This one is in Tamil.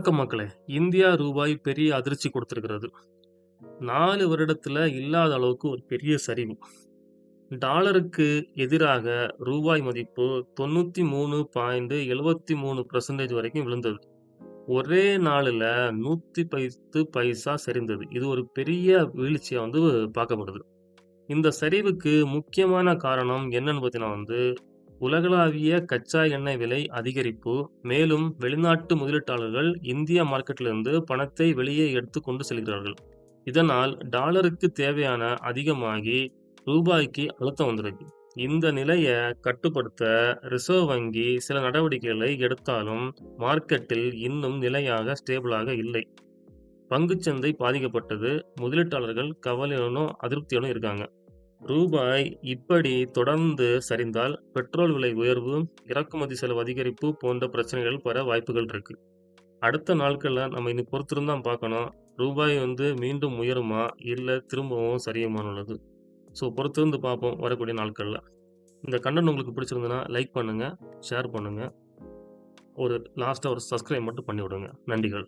வணக்கம் மக்களே! இந்தியா ரூபாய் பெரிய அதிர்ச்சி கொடுத்திருக்கிறது. 4 வருடத்துல இல்லாத அளவுக்கு ஒரு பெரிய சரிவு. டாலருக்கு எதிராக ரூபாய் மதிப்பு 93.73% வரைக்கும் விழுந்தது. ஒரே நாளுல 110 பைசா சரிந்தது. இது ஒரு பெரிய வீழ்ச்சியா பார்க்கப்படுது. இந்த சரிவுக்கு முக்கியமான காரணம் என்னன்னு பார்த்தீங்கன்னா உலகளாவிய கச்சா எண்ணெய் விலை அதிகரிப்பு, மேலும் வெளிநாட்டு முதலீட்டாளர்கள் இந்திய மார்க்கெட்டிலிருந்து பணத்தை வெளியே எடுத்துக் கொண்டு செல்கிறார்கள். இதனால் டாலருக்கு தேவையான அதிகமாகி ரூபாய்க்கு அழுத்தம் வந்திருக்கு. இந்த நிலைய கட்டுப்படுத்த ரிசர்வ் வங்கி சில நடவடிக்கைகளை எடுத்தாலும் மார்க்கெட்டில் இன்னும் நிலையாக ஸ்டேபிளாக இல்லை. பங்குச்சந்தை பாதிக்கப்பட்டது. முதலீட்டாளர்கள் கவலையுடனும் அதிருப்தியுடனும் இருக்காங்க. ரூபாய் இப்படி தொடர்ந்து சரிந்தால் பெட்ரோல் விலை உயர்வு, இறக்குமதி செலவு அதிகரிப்பு போன்ற பிரச்சனைகள் வர வாய்ப்புகள் இருக்கு. அடுத்த நாட்கள்ல நம்ம இனி பொறுத்திருந்து தான் பார்க்கணும். ரூபாய் மீண்டும் உயருமா? இல்ல திரும்பவும் சரியுமான்னு. ஸோ பொறுத்திருந்து பார்ப்போம் வரக்கூடிய நாட்கள்ல. இந்த கன்டென்ட் உங்களுக்கு பிடிச்சிருந்ததுன்னா லைக் பண்ணுங்க, ஷேர் பண்ணுங்க. லாஸ்ட்டா ஒரு சப்ஸ்கிரைப் மட்டும் பண்ணி விடுங்க. நன்றிகள்.